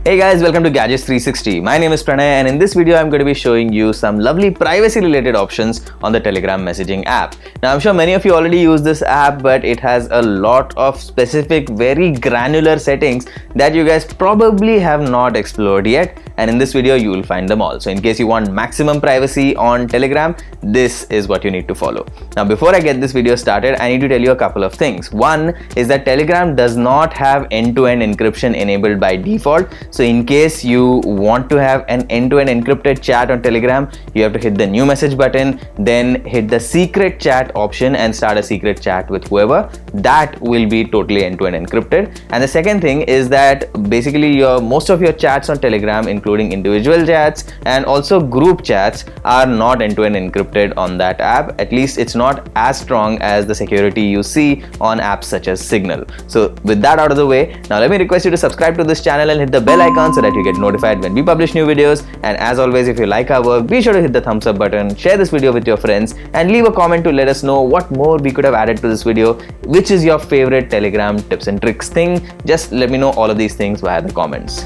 Hey guys, welcome to Gadgets 360. My name is Pranay and in this video I'm going to be showing you some lovely privacy related options on the Telegram messaging app. Now I'm sure many of you already use this app, but it has a lot of specific, very granular settings that you guys probably have not explored yet, and in this video you will find them all. So in case you want maximum privacy on Telegram, this is what you need to follow. Now before I get this video started, I need to tell you a couple of things. One is that Telegram does not have end-to-end encryption enabled by default. So in case you want to have an end-to-end encrypted chat on Telegram, you have to hit the new message button, then hit the secret chat option and start a secret chat with whoever. That will be totally end-to-end encrypted. And the second thing is that basically most of your chats on Telegram, including individual chats and also group chats, are not end-to-end encrypted on that app. At least it's not as strong as the security you see on apps such as Signal. So with that out of the way, now let me request you to subscribe to this channel and hit the bell icon so that you get notified when we publish new videos. And as always, if you like our work, be sure to hit the thumbs up button, share this video with your friends, and leave a comment to let us know what more we could have added to this video. Which is your favorite Telegram tips and tricks thing? Just let me know all of these things via the comments.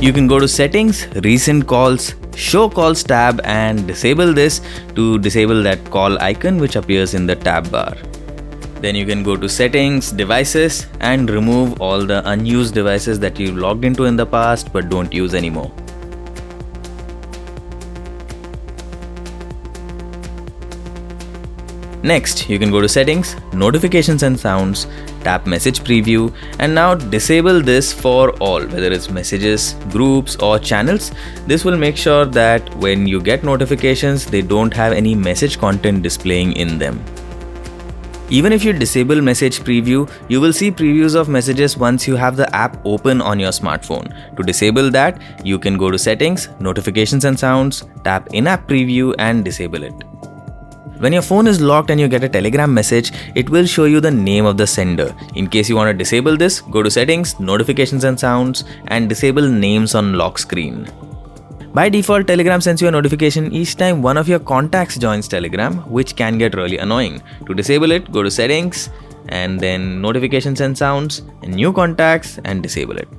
You can go to Settings, Recent Calls, Show Calls tab and disable this to disable that call icon which appears in the tab bar. Then you can go to Settings, Devices and remove all the unused devices that you logged into in the past but don't use anymore. Next, you can go to Settings, Notifications and Sounds, tap Message Preview, and now disable this for all, whether it's messages, groups or channels. This will make sure that when you get notifications, they don't have any message content displaying in them. Even if you disable Message Preview, you will see previews of messages once you have the app open on your smartphone. To disable that, you can go to Settings, Notifications and Sounds, tap In-App Preview and disable it. When your phone is locked and you get a Telegram message, it will show you the name of the sender. In case you want to disable this, go to Settings, Notifications and Sounds and disable Names on Lock Screen. By default, Telegram sends you a notification each time one of your contacts joins Telegram, which can get really annoying. To disable it, go to Settings and then Notifications and Sounds and New Contacts and disable it.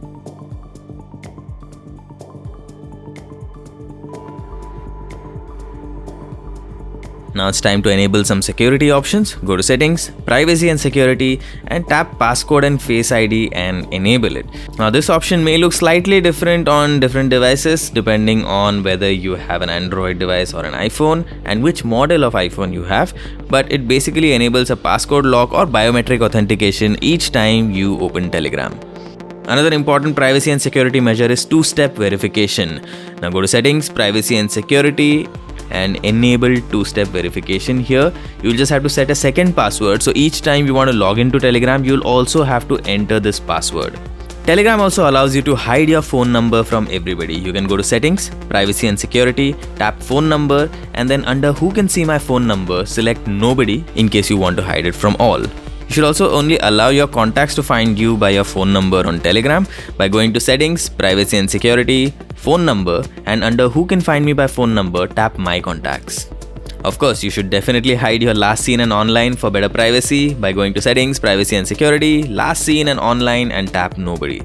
Now it's time to enable some security options. Go to Settings, Privacy and Security and tap Passcode and Face ID and enable it. Now this option may look slightly different on different devices depending on whether you have an Android device or an iPhone and which model of iPhone you have, but it basically enables a passcode lock or biometric authentication each time you open Telegram. Another important privacy and security measure is two-step verification. Now go to Settings, Privacy and Security and enable two-step verification. Here you'll just have to set a second password, so each time you want to log into Telegram you'll also have to enter this password. Telegram also allows you to hide your phone number from everybody. You can go to Settings, Privacy and Security, tap Phone Number and then under Who Can See My Phone Number, select Nobody in case you want to hide it from all. You should also only allow your contacts to find you by your phone number on Telegram by going to Settings, Privacy and Security, Phone Number and under Who Can Find Me by Phone Number, tap My Contacts. Of course, you should definitely hide your last seen and online for better privacy by going to Settings, Privacy and Security, Last Seen and Online and tap Nobody.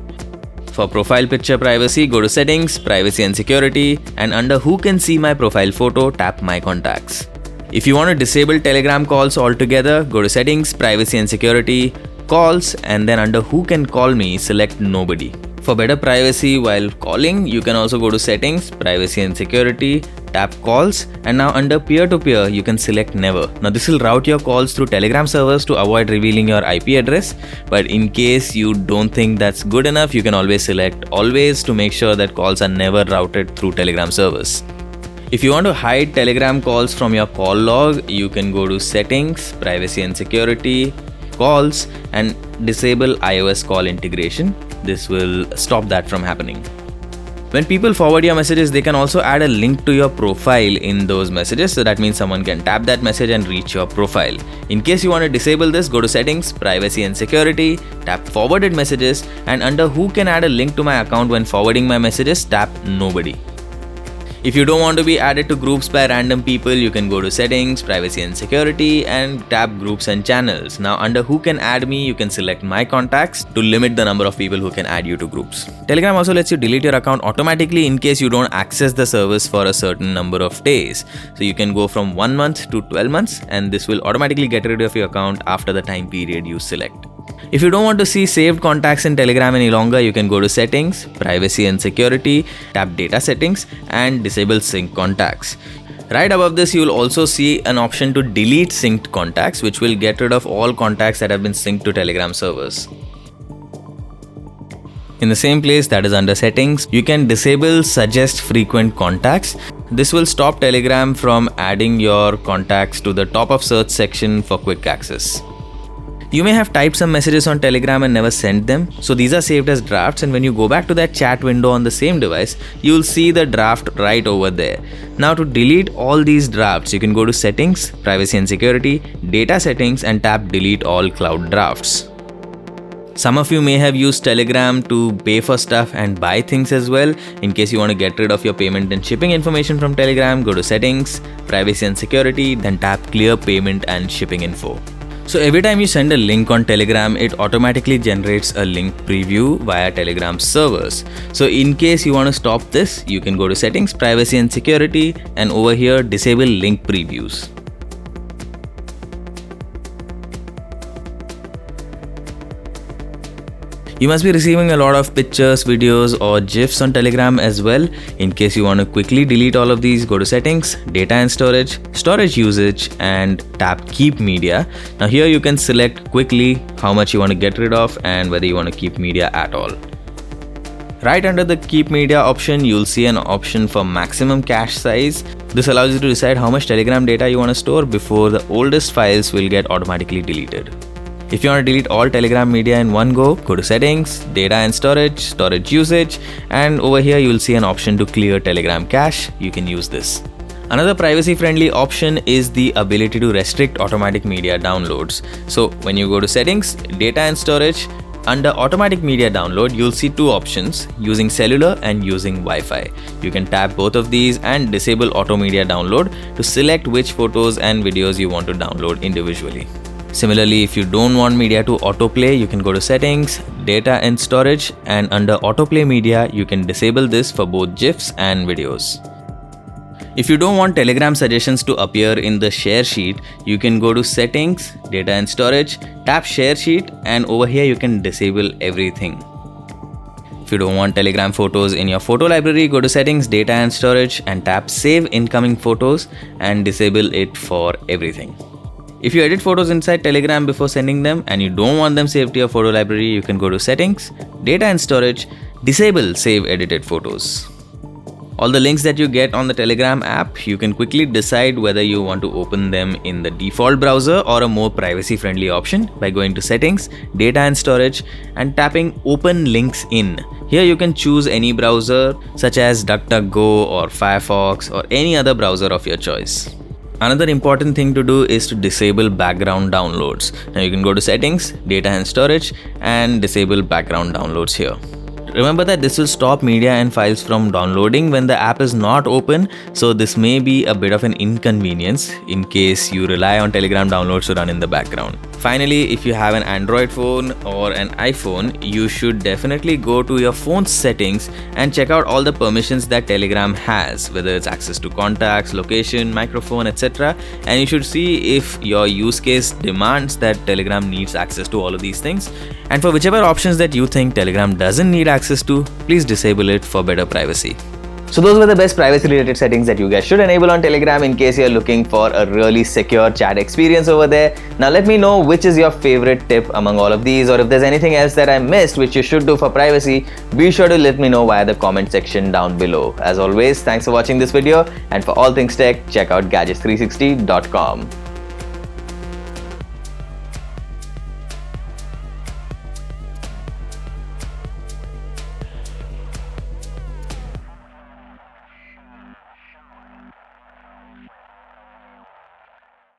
For profile picture privacy, go to Settings, Privacy and Security and under Who Can See My Profile Photo, tap My Contacts. If you want to disable Telegram calls altogether, go to Settings, Privacy and Security, Calls and then under Who Can Call Me, select Nobody. For better privacy while calling, you can also go to Settings, Privacy and Security, tap Calls and now under Peer-to-Peer you can select Never. Now this will route your calls through Telegram servers to avoid revealing your IP address, but in case you don't think that's good enough, you can always select Always to make sure that calls are never routed through Telegram servers. If you want to hide Telegram calls from your call log, you can go to Settings, Privacy and Security, Calls and disable iOS call integration. This will stop that from happening. When people forward your messages, they can also add a link to your profile in those messages. So that means someone can tap that message and reach your profile. In case you want to disable this, go to Settings, Privacy and Security, tap Forwarded Messages and under Who Can Add a Link to My Account when forwarding my messages, tap Nobody. If you don't want to be added to groups by random people, you can go to settings, privacy and security, and tap groups and channels. Now under who can add me, you can select my contacts to limit the number of people who can add you to groups. Telegram also lets you delete your account automatically in case you don't access the service for a certain number of days. So you can go from 1 month to 12 months, and this will automatically get rid of your account after the time period you select. If you don't want to see saved contacts in Telegram any longer, you can go to settings, privacy and security, tap data settings, and disable sync contacts. Right above this, you will also see an option to delete synced contacts, which will get rid of all contacts that have been synced to Telegram servers. In the same place, that is under settings, you can disable suggest frequent contacts. This will stop Telegram from adding your contacts to the top of search section for quick access. You may have typed some messages on Telegram and never sent them, so these are saved as drafts, and when you go back to that chat window on the same device, you will see the draft right over there. Now to delete all these drafts, you can go to settings, privacy and security, data settings, and tap delete all cloud drafts. Some of you may have used Telegram to pay for stuff and buy things as well. In case you want to get rid of your payment and shipping information from Telegram, go to settings, privacy and security, then tap clear payment and shipping info. So every time you send a link on Telegram, it automatically generates a link preview via Telegram servers. So in case you want to stop this, you can go to settings, privacy and security, and over here disable link previews. You must be receiving a lot of pictures, videos or GIFs on Telegram as well. In case you want to quickly delete all of these, go to settings, data and storage, storage usage, and tap keep media. Now here you can select quickly how much you want to get rid of and whether you want to keep media at all. Right under the keep media option, you'll see an option for maximum cache size. This allows you to decide how much Telegram data you want to store before the oldest files will get automatically deleted. If you want to delete all Telegram media in one go to settings, data and storage, storage usage, and over here you will see an option to clear Telegram cache. You can use this. Another privacy friendly option is the ability to restrict automatic media downloads. So when you go to settings, data and storage, under automatic media download, you'll see two options, using cellular and using Wi-Fi. You can tap both of these and disable auto media download to select which photos and videos you want to download individually. Similarly, if you don't want media to autoplay, you can go to settings, data and storage, and under autoplay media, you can disable this for both GIFs and videos. If you don't want Telegram suggestions to appear in the share sheet, you can go to settings, data and storage, tap share sheet, and over here you can disable everything. If you don't want Telegram photos in your photo library, go to settings, data and storage, and tap save incoming photos and disable it for everything. If you edit photos inside Telegram before sending them and you don't want them saved to your photo library, you can go to settings, data and storage, disable save edited photos. All the links that you get on the Telegram app, you can quickly decide whether you want to open them in the default browser or a more privacy friendly option by going to settings, data and storage, and tapping open links in. Here you can choose any browser such as DuckDuckGo or Firefox or any other browser of your choice. Another important thing to do is to disable background downloads. Now you can go to settings, data and storage, and disable background downloads here. Remember that this will stop media and files from downloading when the app is not open, so this may be a bit of an inconvenience in case you rely on Telegram downloads to run in the background. Finally, if you have an Android phone or an iPhone, you should definitely go to your phone's settings and check out all the permissions that Telegram has, whether it's access to contacts, location, microphone, etc. And you should see if your use case demands that Telegram needs access to all of these things. And for whichever options that you think Telegram doesn't need access to, please disable it for better privacy. So those were the best privacy related settings that you guys should enable on Telegram in case you're looking for a really secure chat experience over there. Now let me know which is your favorite tip among all of these, or if there's anything else that I missed which you should do for privacy, be sure to let me know via the comment section down below. As always, thanks for watching this video, and for all things tech, check out gadgets360.com.